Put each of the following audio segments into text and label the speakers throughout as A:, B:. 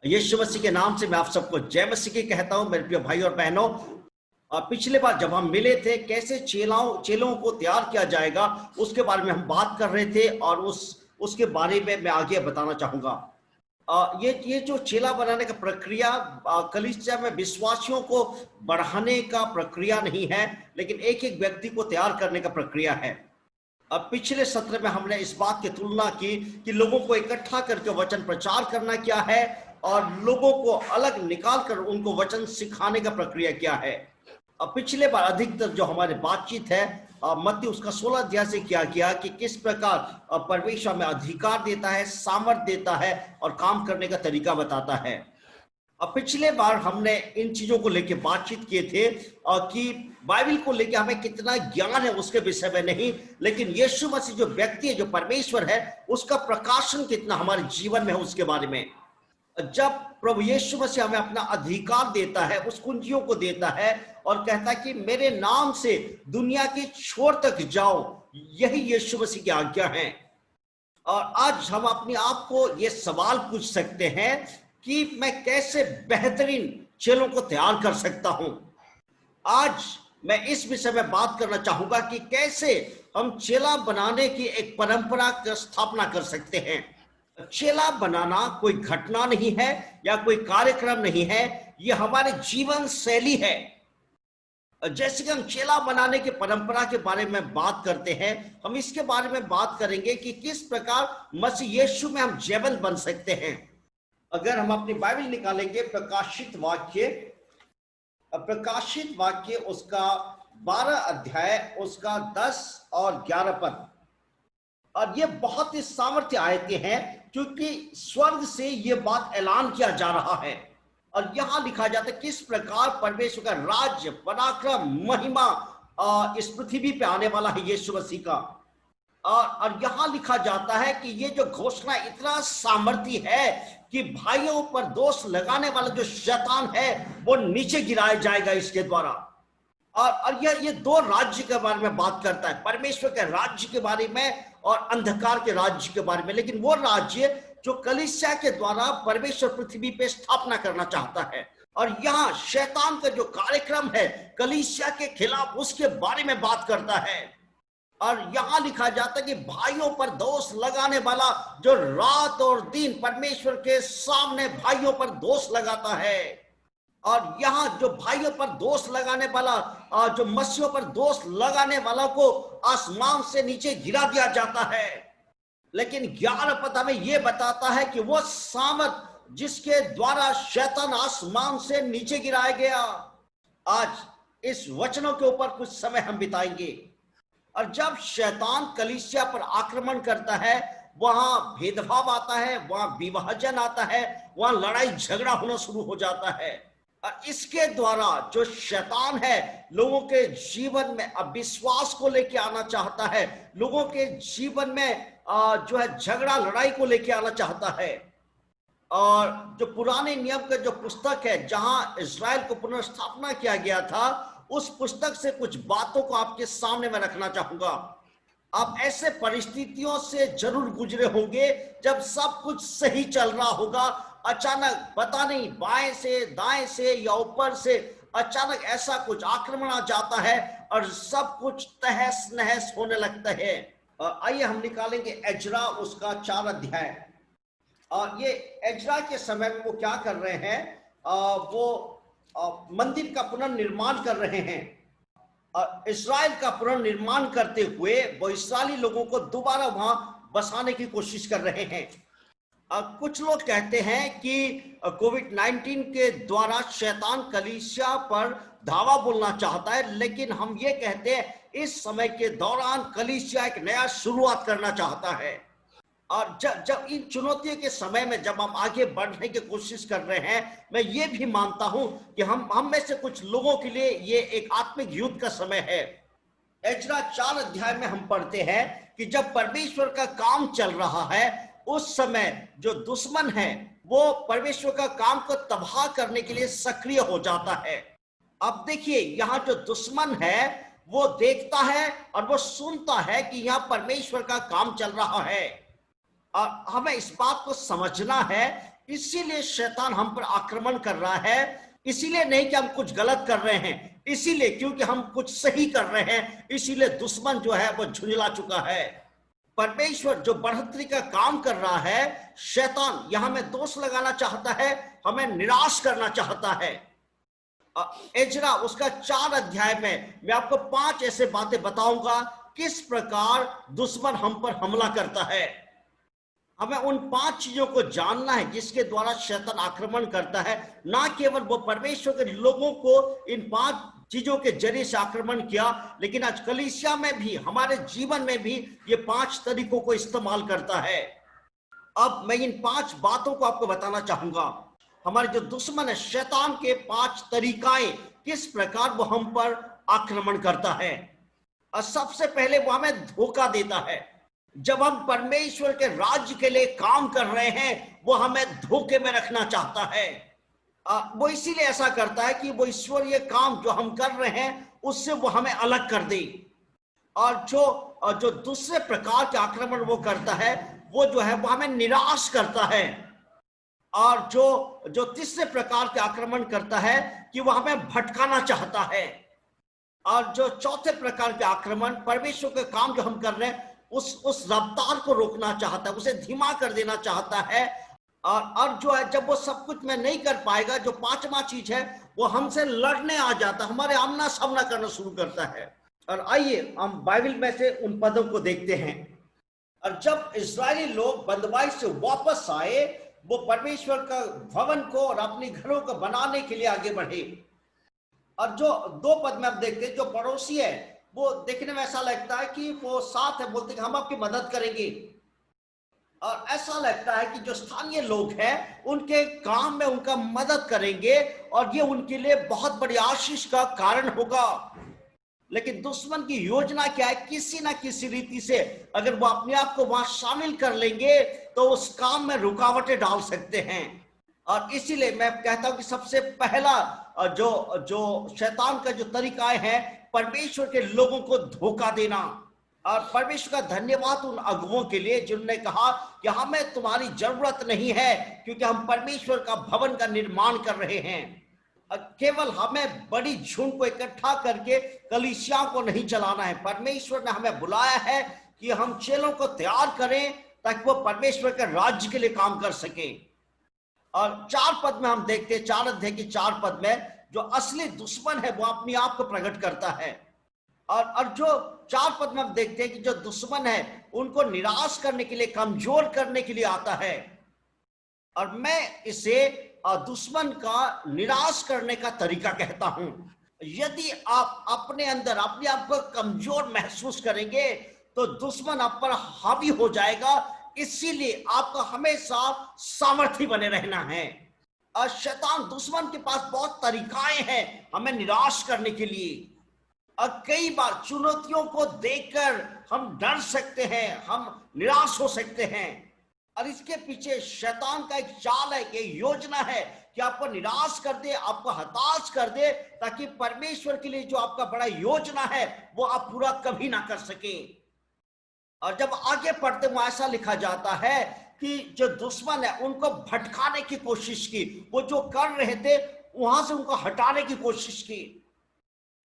A: यीशु मसीह के नाम से मैं आप सबको जय मसीह की कहता हूं मेरे प्रिय भाई और बहनों। पिछले बार जब हम मिले थे कैसे चेलों को तैयार किया जाएगा उसके बारे में हम बात कर रहे थे और उसके बारे में मैं आगे बताना चाहूंगा। ये जो चेला बनाने का प्रक्रिया कलीसिया में विश्वासियों को बढ़ाने का प्रक्रिया नहीं है, लेकिन एक एक व्यक्ति को तैयार करने का प्रक्रिया है। अब पिछले सत्र में हमने इस बात की तुलना की कि लोगों को इकट्ठा करके वचन प्रचार करना क्या है और लोगों को अलग निकाल कर उनको वचन सिखाने का प्रक्रिया क्या है। अब पिछले बार अधिकतर जो हमारे बातचीत है मत्ती उसका 16 अध्याय से किया गया कि किस प्रकार परमेश्वर में अधिकार देता है, सामर्थ देता है और काम करने का तरीका बताता है। अब पिछले बार हमने इन चीजों को लेकर बातचीत किए थे कि बाइबल को लेकर हमें कितना ज्ञान है उसके विषय में नहीं, लेकिन यीशु मसीह जो व्यक्ति है, जो परमेश्वर है, उसका प्रकाशन कितना हमारे जीवन में है उसके बारे में। जब प्रभु यीशु मसीह हमें अपना अधिकार देता है, उस कुंजियों को देता है और कहता है कि मेरे नाम से दुनिया के छोर तक जाओ, यही यीशु मसीह की आज्ञा है। और आज हम अपने आप को ये सवाल पूछ सकते हैं कि मैं कैसे बेहतरीन चेलों को तैयार कर सकता हूं। आज मैं इस विषय में बात करना चाहूंगा कि कैसे हम चेला बनाने की एक परंपरा की स्थापना कर सकते हैं। चेला बनाना कोई घटना नहीं है या कोई कार्यक्रम नहीं है, यह हमारे जीवन शैली है। जैसे कि हम चेला बनाने की परंपरा के बारे में बात करते हैं, हम इसके बारे में बात करेंगे कि किस प्रकार मसीह यीशु में हम जैवल बन सकते हैं। अगर हम अपनी बाइबल निकालेंगे प्रकाशित वाक्य उसका 12 अध्याय उसका 10 और 11 पद, और ये बहुत ही सामर्थ्य आयतें हैं क्योंकि स्वर्ग से ये बात ऐलान किया जा रहा है। और यहां लिखा जाता है किस प्रकार परमेश्वर का राज्य, पराक्रम, महिमा इस पृथ्वी पे आने वाला है यीशु मसीह का। और यहां लिखा जाता है कि ये जो घोषणा इतना सामर्थ्य है कि भाइयों पर दोष लगाने वाला जो शैतान है वो नीचे गिराया जाएगा इसके द्वारा। और ये दो राज्य के बारे में बात करता है, परमेश्वर के राज्य के बारे में और अंधकार के राज्य के बारे में। लेकिन वो राज्य जो कलीसिया के द्वारा परमेश्वर पृथ्वी पे स्थापना करना चाहता है, और यहाँ शैतान का जो कार्यक्रम है कलीसिया के खिलाफ, उसके बारे में बात करता है। और यहां लिखा जाता है कि भाइयों पर दोष लगाने वाला जो रात और दिन परमेश्वर के सामने भाइयों पर दोष लगाता है, और यहाँ जो भाइयों पर दोष लगाने वाला, जो मसीहों पर दोष लगाने वाला को आसमान से नीचे गिरा दिया जाता है। लेकिन 11 पद हमें यह बताता है कि वो सामर्थ जिसके द्वारा शैतान आसमान से नीचे गिराया गया। आज इस वचनों के ऊपर कुछ समय हम बिताएंगे। और जब शैतान कलीसिया पर आक्रमण करता है, वहां भेदभाव आता है, वहां विभाजन आता है, वहां लड़ाई झगड़ा होना शुरू हो जाता है। और इसके द्वारा जो शैतान है लोगों के जीवन में अविश्वास को लेके आना चाहता है, लोगों के जीवन में जो है झगड़ा, लड़ाई को लेके आना चाहता है। और जो पुराने नियम का जो पुस्तक है जहां इस्राएल को पुनर्स्थापना किया गया था, उस पुस्तक से कुछ बातों को आपके सामने मैं रखना चाहूंगा। आप ऐसे परिस्थितियों से जरूर गुजरे होंगे जब सब कुछ सही चल रहा होगा, अचानक पता नहीं बाएं से, दाएं से या ऊपर से अचानक ऐसा कुछ आक्रमण आ जाता है और सब कुछ तहस नहस होने लगता है। आइए हम निकालेंगे एजरा उसका 4 अध्याय। और ये एजरा के समय में वो क्या कर रहे हैं, वो मंदिर का पुनर्निर्माण कर रहे हैं। इस्राएल का पुनर्निर्माण करते हुए वो इस्राएली लोगों को दोबारा वहां बसाने की कोशिश कर रहे हैं। कुछ लोग कहते हैं कि कोविड-19 के द्वारा शैतान कलीसिया पर धावा बोलना चाहता है, लेकिन हम ये कहते हैं इस समय के दौरान कलीसिया एक नया शुरुआत करना चाहता है। और जब इन चुनौतियों के समय में जब हम आगे बढ़ने की कोशिश कर रहे हैं, मैं ये भी मानता हूं कि हम में से कुछ लोगों के लिए ये एक आत्मिक युद्ध का समय है। एजरा 4 अध्याय में हम पढ़ते हैं कि जब परमेश्वर का काम चल रहा है, उस समय जो दुश्मन है वो परमेश्वर का काम को तबाह करने के लिए सक्रिय हो जाता है। अब देखिए, यहाँ जो दुश्मन है वो देखता है और वो सुनता है कि यहाँ परमेश्वर का काम चल रहा है। और हमें इस बात को समझना है इसीलिए शैतान हम पर आक्रमण कर रहा है, इसीलिए नहीं कि हम कुछ गलत कर रहे हैं, इसीलिए क्योंकि हम कुछ सही कर रहे हैं, इसीलिए दुश्मन जो है वो झुंझला चुका है। परमेश्वर जो बढ़ोतरी का काम कर रहा है, शैतान यहां में दोष लगाना चाहता है, हमें निराश करना चाहता है। एजरा उसका 4 अध्याय में मैं आपको 5 ऐसे बातें बताऊंगा किस प्रकार दुश्मन हम पर हमला करता है। हमें उन 5 चीजों को जानना है जिसके द्वारा शैतान आक्रमण करता है। ना केवल वो परमेश्वर के लोगों को इन 5 चीजों के जरिए से आक्रमण किया, लेकिन आज कलीसिया में भी, हमारे जीवन में भी ये 5 तरीकों को इस्तेमाल करता है। अब मैं इन 5 बातों को आपको बताना चाहूंगा। हमारे जो दुश्मन है, शैतान के 5 तरीकाएं किस प्रकार वो हम पर आक्रमण करता है। और सबसे पहले वो हमें धोखा देता है। जब हम परमेश्वर के राज्य के लिए काम कर रहे हैं, वो हमें धोखे में रखना चाहता है। वो इसीलिए ऐसा करता है कि वो ईश्वरीय काम जो हम कर रहे हैं उससे वो हमें अलग कर दे। और जो दूसरे प्रकार के आक्रमण वो करता है, वो जो है वो हमें निराश करता है। और जो तीसरे प्रकार के आक्रमण करता है कि वो हमें भटकाना चाहता है। और जो चौथे प्रकार के आक्रमण, परमेश्वर के काम जो हम कर रहे हैं उस रफ्तार को रोकना चाहता है, उसे धीमा कर देना चाहता है। और जो है, जब वो सब कुछ में नहीं कर पाएगा, जो 5वां चीज है, वो हमसे लड़ने आ जाता है, हमारे आमना सामना करना शुरू करता है। और आइए हम बाइबल में से उन पदों को देखते हैं। और जब इस्राएली लोग बंदवाई से वापस आए, वो परमेश्वर का भवन को और अपने घरों को बनाने के लिए आगे बढ़े। और जो 2 पद में आप देखते हैं, जो पड़ोसी है वो देखने में ऐसा लगता है कि वो साथ है, बोलते हैं हम आपकी मदद करेंगे। और ऐसा लगता है कि जो स्थानीय लोग हैं उनके काम में उनका मदद करेंगे और ये उनके लिए बहुत बड़ी आशीष का कारण होगा। लेकिन दुश्मन की योजना क्या है? किसी ना किसी रीति से अगर वो अपने आप को वहां शामिल कर लेंगे तो उस काम में रुकावटें डाल सकते हैं। और इसीलिए मैं कहता हूं कि सबसे पहला जो शैतान का जो तरीका है, परमेश्वर के लोगों को धोखा देना। और परमेश्वर का धन्यवाद उन अगुवों के लिए जिन्होंने कहा कि हमें तुम्हारी जरूरत नहीं है, क्योंकि हम परमेश्वर का भवन का निर्माण कर रहे हैं। केवल हमें बड़ी झुंड को इकट्ठा करके कलीसिया को नहीं चलाना है। परमेश्वर ने हमें बुलाया है कि हम चेलों को तैयार करें ताकि वो परमेश्वर के राज्य के लिए काम कर सके। और 4 पद में हम देखते हैं, 4 अध्याय की 4 पद में जो असली दुश्मन है वो अपने आप को प्रकट करता है। और जो 4 पद में हम देखते हैं कि जो दुश्मन है उनको निराश करने के लिए, कमजोर करने के लिए आता है। और मैं इसे दुश्मन का निराश करने का तरीका कहता हूं। यदि आप अपने अंदर अपने आप को कमजोर महसूस करेंगे तो दुश्मन आप पर हावी हो जाएगा। इसीलिए आपको हमेशा सामर्थ्य बने रहना है। और शैतान दुश्मन के पास बहुत तरीकाएं हैं हमें निराश करने के लिए। और कई बार चुनौतियों को देखकर हम डर सकते हैं, हम निराश हो सकते हैं। और इसके पीछे शैतान का एक चाल है, कि योजना है कि आपको निराश कर दे, आपको हताश कर दे, ताकि परमेश्वर के लिए जो आपका बड़ा योजना है वो आप पूरा कभी ना कर सके। और जब आगे पढ़ते वहां ऐसा लिखा जाता है कि जो दुश्मन है उनको भटकाने की कोशिश की, वो जो कर रहे थे वहां से उनको हटाने की कोशिश की।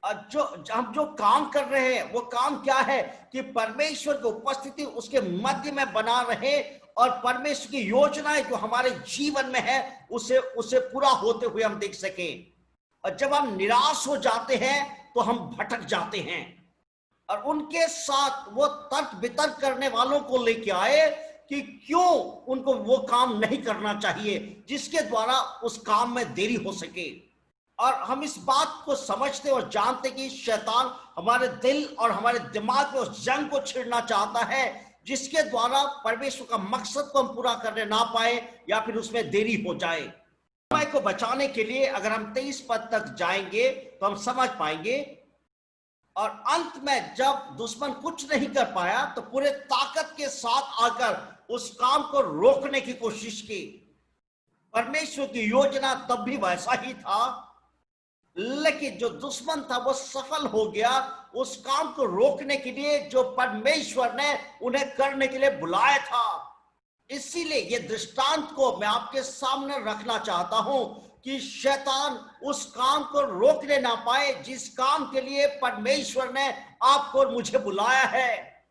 A: हम जो काम कर रहे हैं वो काम क्या है कि परमेश्वर की उपस्थिति उसके मध्य में बना रहे और परमेश्वर की योजनाएं जो हमारे जीवन में है उसे पूरा होते हुए हम देख सके। और जब हम निराश हो जाते हैं तो हम भटक जाते हैं। और उनके साथ वो तर्क वितर्क करने वालों को लेके आए कि क्यों उनको वो काम नहीं करना चाहिए जिसके द्वारा उस काम में देरी हो सके। और हम इस बात को समझते और जानते कि शैतान हमारे दिल और हमारे दिमाग में उस जंग को छिड़ना चाहता है जिसके द्वारा परमेश्वर का मकसद को हम पूरा करने ना पाए या फिर उसमें देरी हो जाए। समय को बचाने के लिए अगर हम 23 पद तक जाएंगे तो हम समझ पाएंगे। और अंत में जब दुश्मन कुछ नहीं कर पाया तो पूरे ताकत के साथ आकर उस काम को रोकने की कोशिश की। परमेश्वर की योजना तब भी वैसा ही था, लेकिन जो दुश्मन था वो सफल हो गया उस काम को रोकने के लिए जो परमेश्वर ने उन्हें करने के लिए बुलाया था। इसीलिए ये दृष्टांत को मैं आपके सामने रखना चाहता हूं कि शैतान उस काम को रोकने ना पाए जिस काम के लिए परमेश्वर ने आपको और मुझे बुलाया है।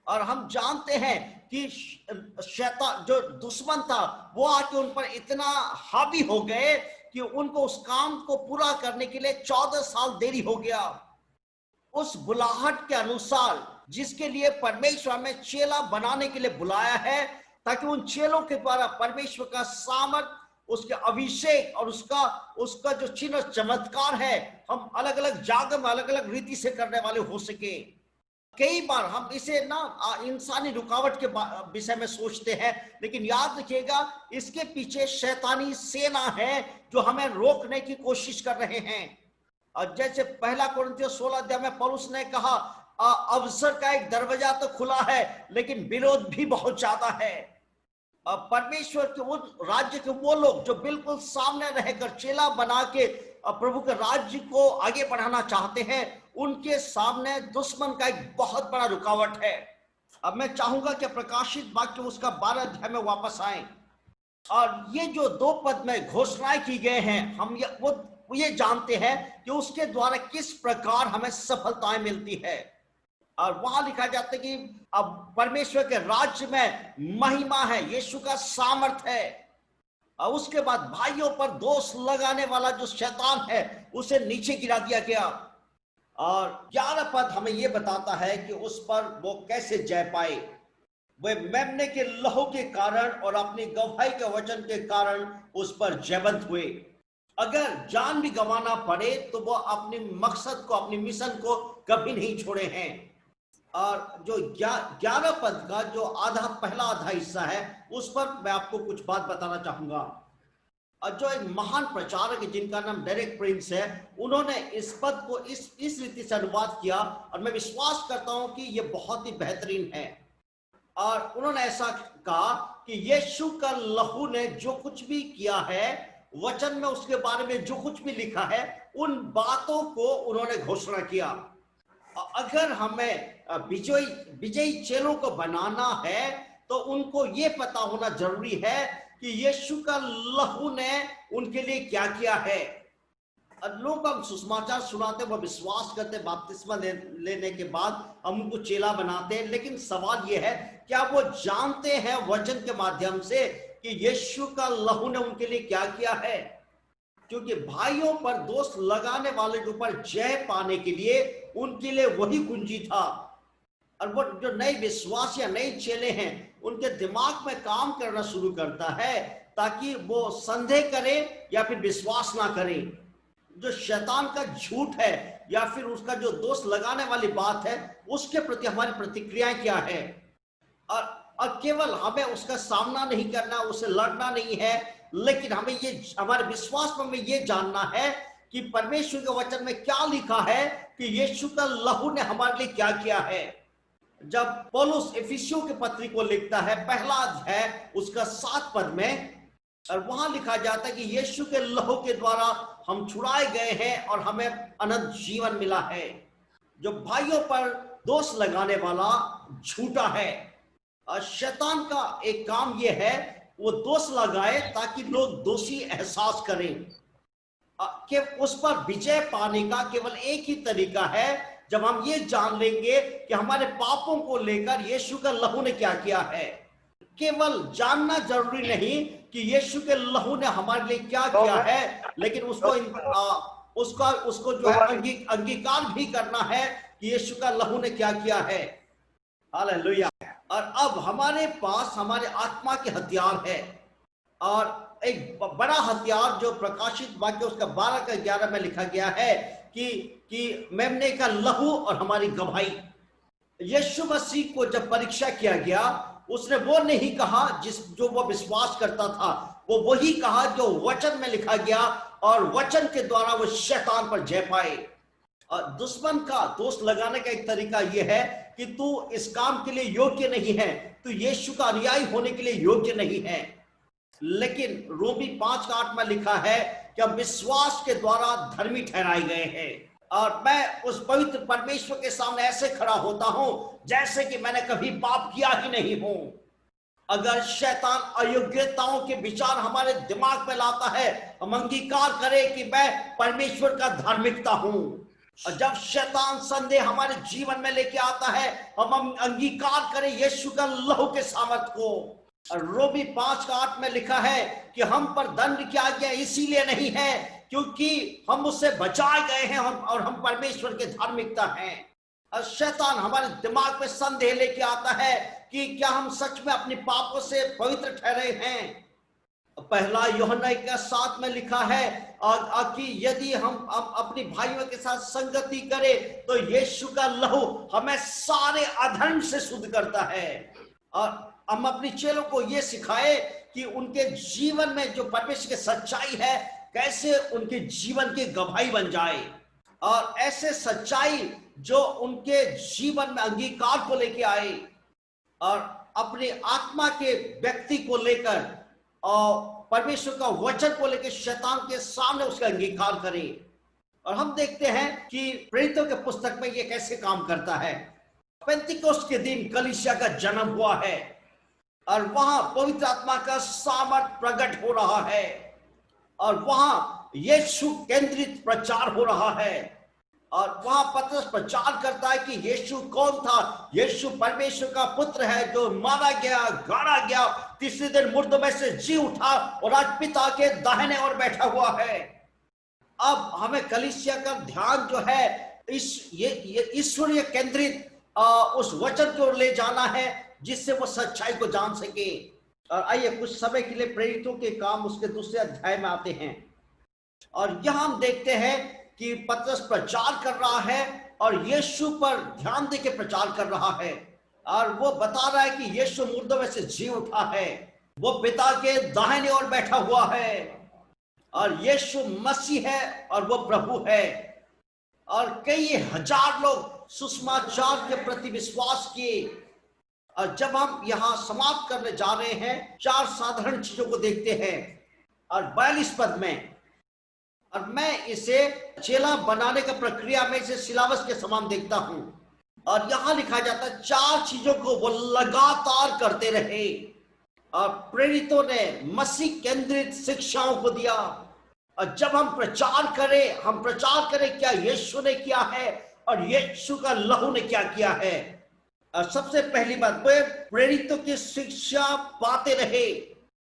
A: और हम जानते हैं कि शैतान जो दुश्मन था वो आके उन पर इतना हावी हो गए कि उनको उस काम को पूरा करने के लिए 14 साल देरी हो गया। उस बुलाहट के अनुसार जिसके लिए परमेश्वर में चेला बनाने के लिए बुलाया है, ताकि उन चेलों के द्वारा परमेश्वर का सामर्थ, उसके अभिषेक और उसका जो चिन्ह चमत्कार है हम अलग अलग जागम अलग अलग रीति से करने वाले हो सके। कई बार हम इसे ना इंसानी रुकावट के विषय में सोचते हैं, लेकिन याद रखिएगा इसके पीछे शैतानी सेना है जो हमें रोकने की कोशिश कर रहे हैं। और जैसे पहला कोरिन्थियों 16 अध्याय में पौलुस ने कहा, अवसर का एक दरवाजा तो खुला है लेकिन विरोध भी बहुत ज्यादा है। परमेश्वर के उन राज्य के वो लोग जो बिल्कुल सामने रहकर चेला बना के प्रभु के राज्य को आगे बढ़ाना चाहते हैं, उनके सामने दुश्मन का एक बहुत बड़ा रुकावट है। अब मैं चाहूंगा कि प्रकाशित वाक्य उसका 12 अध्याय में वापस आए, और ये जो 2 पद में घोषणाएं की गए हैं हम ये जानते हैं कि उसके द्वारा किस प्रकार हमें सफलताएं मिलती है। और वहां लिखा जाता है कि अब परमेश्वर के राज्य में महिमा है, यीशु का सामर्थ है। और उसके बाद भाइयों पर दोष लगाने वाला जो शैतान है उसे नीचे गिरा दिया गया। और 11 पद हमें यह बताता है कि उस पर वो कैसे जय पाए। वे मेमने के लहू के कारण और अपनी गवाही के वचन के कारण उस पर जयवंत हुए। अगर जान भी गंवाना पड़े तो वो अपने मकसद को, अपनी मिशन को कभी नहीं छोड़े हैं। और जो 11 पद का जो पहला आधा हिस्सा है उस पर मैं आपको कुछ बात बताना चाहूंगा। और जो एक महान प्रचारक है जिनका नाम डेरेक प्रिंस है, उन्होंने इस पद को इस रीति से अनुवाद किया और मैं विश्वास करता हूं कि यह बहुत ही बेहतरीन है। और उन्होंने ऐसा कहा कि यीशु का लहू ने जो कुछ भी किया है, वचन में उसके बारे में जो कुछ भी लिखा है, उन बातों को उन्होंने घोषणा किया। अगर हमें विजयी चेलों को बनाना है तो उनको ये पता होना जरूरी है कि यीशु का लहू ने उनके लिए क्या किया है। लोगों को हम सुसमाचार सुनाते, वो विश्वास करते, बपतिस्मा लेने के बाद हम उनको चेला बनाते हैं, लेकिन सवाल ये है क्या वो जानते हैं वचन के माध्यम से कि यीशु का लहू ने उनके लिए क्या किया है। क्योंकि भाइयों पर दोष लगाने वाले के ऊपर जय पाने के लिए उनके लिए वही कुंजी था। और वो जो नए विश्वास या नए चेले हैं उनके दिमाग में काम करना शुरू करता है ताकि वो संदेह करें या फिर विश्वास ना करें। जो शैतान का झूठ है या फिर उसका जो दोष लगाने वाली बात है उसके प्रति हमारी प्रतिक्रियाएं क्या है। और केवल हमें उसका सामना नहीं करना, उसे लड़ना नहीं है, लेकिन हमें ये हमारे विश्वास में ये जानना है कि परमेश्वर के वचन में क्या लिखा है कि यीशु का लहू ने हमारे लिए क्या किया है। जब पौलुस इफिसियों के पत्री को लिखता है, पहला अध्याय उसका 7 पद में, और वहां लिखा जाता है कि यीशु के लहू के द्वारा हम छुड़ाए गए हैं और हमें अनंत जीवन मिला है। जो भाइयों पर दोष लगाने वाला झूठा है, और शैतान का एक काम यह है वो दोष लगाए ताकि लोग दोषी एहसास करें। कि उस पर विजय पाने का केवल एक ही तरीका है, जब हम ये जान लेंगे कि हमारे पापों को लेकर यीशु का लहू ने क्या किया है। केवल जानना जरूरी नहीं कि यीशु के लहू ने हमारे लिए क्या किया है, लेकिन उसको जो है अंगीकार भी करना है कि यीशु का लहू ने क्या किया है। हालेलुया। और अब हमारे पास हमारे आत्मा के हथियार है, और एक बड़ा हथियार जो प्रकाशित वाक्य उसका 12 का 11 में लिखा गया है कि मेमने का लहू और हमारी गवाही। यीशु मसीह को जब परीक्षा किया गया उसने वो नहीं कहा जो वो विश्वास करता था, वो वही कहा जो वचन में लिखा गया, और वचन के द्वारा वो शैतान पर जय पाए। और दुश्मन का दोष लगाने का एक तरीका यह है कि तू इस काम के लिए योग्य नहीं है, तू यीशु का अनुयायी होने के लिए योग्य नहीं है। लेकिन रोमी 5:8 में लिखा है कि हम विश्वास के द्वारा धर्मी ठहराए गए हैं। और मैं उस पवित्र परमेश्वर के सामने ऐसे खड़ा होता हूं जैसे कि मैंने कभी पाप किया ही नहीं हूं। अगर शैतान अयोग्यताओं के विचार हमारे दिमाग में लाता है, हम अंगीकार करें कि मैं परमेश्वर का धार्मिकता हूं। और जब शैतान संदेह हमारे जीवन में लेके आता है, हम अंगीकार करें यीशु का लहू के सामर्थ को। और रोमी 5:8 में लिखा है कि हम पर दंड की आज्ञा इसीलिए नहीं है क्योंकि हम उससे बचाए गए हैं, और हम परमेश्वर के धार्मिकता हैं। और शैतान हमारे दिमाग में संदेह लेके आता है कि क्या हम सच में अपने पापों से पवित्र ठहरे हैं। पहला यूहन्ना 1:7 में लिखा है कि यदि हम अपने भाइयों के साथ संगति करें तो यीशु का लहू हमें सारे अधर्म से शुद्ध करता है। और हम अपने चेलों को यह सिखाए कि उनके जीवन में जो परमेश्वर की सच्चाई है, कैसे उनके जीवन की गवाही बन जाए, और ऐसे सच्चाई जो उनके जीवन में अंगीकार को लेके आए, और अपने आत्मा के व्यक्ति को लेकर और परमेश्वर का वचन को लेकर शैतान के सामने उसका अंगीकार करें। और हम देखते हैं कि प्रेरितों के पुस्तक में यह कैसे काम करता है। पेंतिकोस्त के दिन कलीसिया का जन्म हुआ है और वहां पवित्र आत्मा का सामर्थ प्रकट हो रहा है, और वहां यीशु केंद्रित प्रचार हो रहा है। और वहां पतरस प्रचार करता है कि यीशु कौन था। यीशु परमेश्वर का पुत्र है जो मारा गया, गाड़ा गया, तीसरे दिन मुर्दों में से जी उठा और आज पिता के दाहिने ओर बैठा हुआ है। अब हमें कलीसिया का ध्यान जो है ये ईश्वरीय केंद्रित उस वचन को ले जाना है जिससे वो सच्चाई को जान सके। और आइए कुछ समय के लिए प्रेरितों के काम उसके दूसरे अध्याय में आते हैं, और यहां हम देखते हैं कि पतरस प्रचार कर रहा है और यीशु पर ध्यान देके प्रचार कर रहा है, और वो बता रहा है कि यीशु मुर्दों में से जी उठा है, वो पिता के दाहिने ओर बैठा हुआ है, और यीशु मसीह है और वो प्रभु है। और कई हजार लोग सुसमाचार के प्रति विश्वास किए। और जब हम यहाँ समाप्त करने जा रहे हैं, 4 साधारण चीजों को देखते हैं। और 42 पद में, और मैं इसे चेला बनाने का प्रक्रिया में इसे सिलाबस के समान देखता हूं, और यहां लिखा जाता है 4 चीजों को वो लगातार करते रहे। और प्रेरितों ने मसीह केंद्रित शिक्षाओं को दिया। और जब हम प्रचार करें क्या यीशु ने किया है और यीशु का लहू ने क्या किया है। और सबसे पहली बात, वे प्रेरितों की शिक्षा पाते रहे,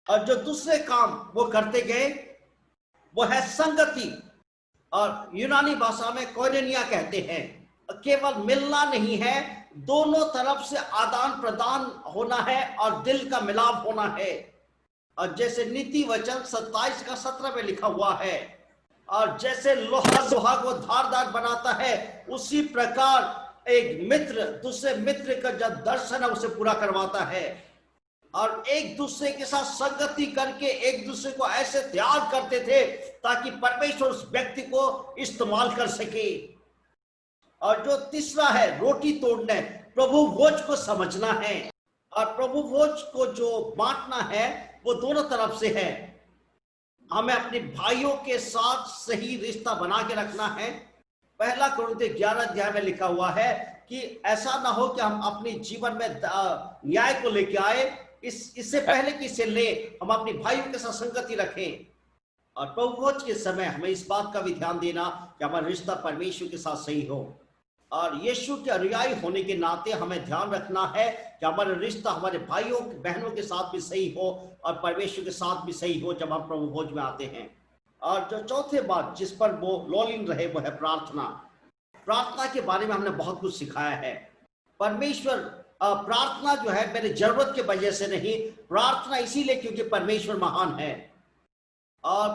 A: और जो दूसरे काम वो करते गए वो है संगति, और यूनानी भाषा में कोइनेनिया कहते हैं। केवल मिलना नहीं है, दोनों तरफ से आदान प्रदान होना है और दिल का मिलाप होना है। और जैसे नीति वचन 27:17 में लिखा हुआ है, और जैसे लोहा को धारदार बनाता है, उसी प्रकार एक मित्र दूसरे मित्र का जो दर्शन है उसे पूरा करवाता है। और एक दूसरे के साथ संगति करके एक दूसरे को ऐसे तैयार करते थे ताकि परमेश्वर उस व्यक्ति को इस्तेमाल कर सके। और जो तीसरा है, रोटी तोड़ना, प्रभु भोज को समझना है, और प्रभु भोज को जो बांटना है वो दोनों तरफ से है। हमें अपने भाइयों के साथ सही रिश्ता बना के रखना है। पहला कुरिन्थियों 11 अध्याय में लिखा हुआ है कि ऐसा ना हो कि हम अपने जीवन में न्याय को लेके आए, इससे पहले कि इसे ले हम अपने भाइयों के साथ संगति रखें। और प्रभु भोज के समय हमें इस बात का भी ध्यान देना कि हमारा रिश्ता परमेश्वर के साथ सही हो, और यीशु के अनुयायी होने के नाते हमें ध्यान रखना है कि हमारा रिश्ता हमारे भाइयों बहनों के साथ भी सही हो और परमेश्वर के साथ भी सही हो जब हम प्रभु भोज में आते हैं। और जो चौथे बात जिस पर वो लॉलिन रहे वो है प्रार्थना के बारे में हमने बहुत कुछ सिखाया है। परमेश्वर प्रार्थना जो है मेरी जरूरत की वजह से नहीं, प्रार्थना इसीलिए क्योंकि परमेश्वर महान है। और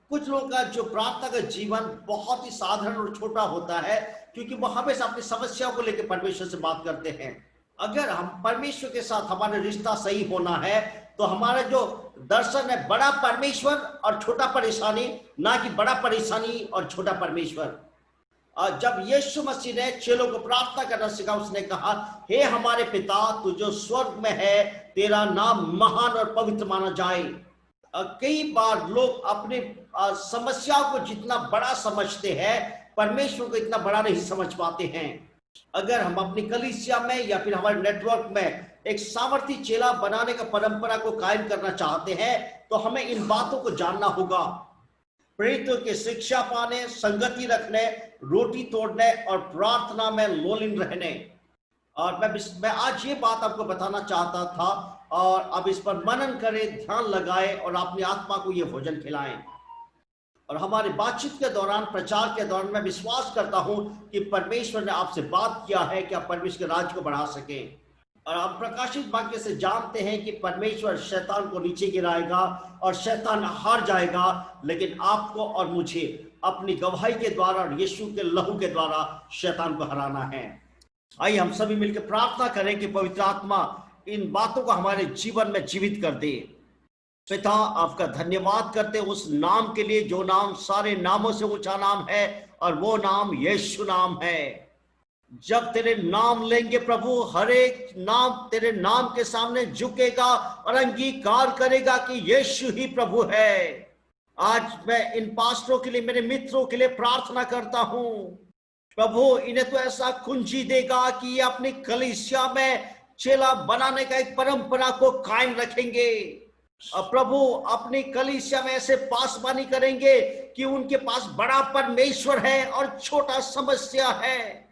A: कुछ लोगों का जो प्रार्थना का जीवन बहुत ही साधारण और छोटा होता है क्योंकि वो हमेशा अपनी समस्याओं को लेकर परमेश्वर से बात करते हैं। अगर हम परमेश्वर के साथ हमारा रिश्ता सही होना है तो हमारा जो दर्शन है बड़ा परमेश्वर और छोटा परेशानी, ना कि बड़ा परेशानी और छोटा परमेश्वर। और जब यीशु मसीह ने चेलों को प्रार्थना करना सिखा, उसने कहा, हे हमारे पिता तू जो स्वर्ग में है, तेरा नाम महान और पवित्र माना जाए। कई बार लोग अपनी समस्याओं को जितना बड़ा समझते हैं, परमेश्वर को इतना बड़ा नहीं समझ पाते हैं। अगर हम अपनी कलीसिया में या फिर हमारे नेटवर्क में एक सामर्थी चेला बनाने का परंपरा को कायम करना चाहते हैं तो हमें इन बातों को जानना होगा। प्रेरितों की शिक्षा पाने, संगति रखने, रोटी तोड़ने और प्रार्थना में लोलीन रहने। और मैं आज ये बात आपको बताना चाहता था, और अब इस पर मनन करें, ध्यान लगाएं और अपनी आत्मा को ये भोजन खिलाएं। और हमारी बातचीत के दौरान, प्रचार के दौरान मैं विश्वास करता हूं कि परमेश्वर ने आपसे बात किया है कि आप परमेश्वर के राज्य को बढ़ा सकें। और आप प्रकाशित वाक्य से जानते हैं कि परमेश्वर शैतान को नीचे गिराएगा और शैतान हार जाएगा, लेकिन आपको और मुझे अपनी गवाही के द्वारा और यीशु के लहू के द्वारा शैतान को हराना है। आइए हम सभी मिलकर प्रार्थना करें कि पवित्र आत्मा इन बातों को हमारे जीवन में जीवित कर दे। पिता, आपका धन्यवाद करते उस नाम के लिए जो नाम सारे नामों से ऊंचा नाम है, और वो नाम यीशु नाम है। जब तेरे नाम लेंगे प्रभु, हर एक नाम तेरे नाम के सामने झुकेगा और अंगीकार करेगा कि यीशु ही प्रभु है। आज मैं इन पास्टरों के लिए, मेरे मित्रों के लिए प्रार्थना करता हूं प्रभु, इन्हें तो ऐसा कुंजी देगा कि ये अपनी कलीसिया में चेला बनाने का एक परंपरा को कायम रखेंगे। और प्रभु अपनी कलीसिया में ऐसे पासबानी करेंगे कि उनके पास बड़ा परमेश्वर है और छोटा समस्या है।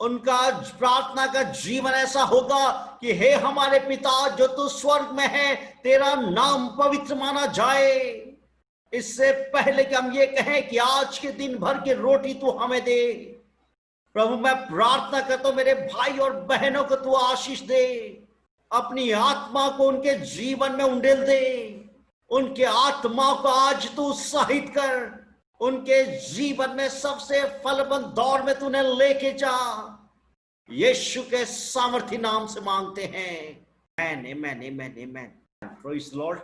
A: उनका प्रार्थना का जीवन ऐसा होगा कि हे हमारे पिता जो तू स्वर्ग में है, तेरा नाम पवित्र माना जाए। इससे पहले कि हम ये कहें कि आज के दिन भर की रोटी तू हमें दे, प्रभु मैं प्रार्थना करता हूं मेरे भाई और बहनों को तू आशीष दे, अपनी आत्मा को उनके जीवन में उंडेल दे, उनके आत्मा को आज तू उत्साहित कर, उनके जीवन में सबसे फलबंद दौर में तूने लेके जा। यीशु के सामर्थी नाम से मांगते हैं, amen, amen, amen, amen. Praise the Lord.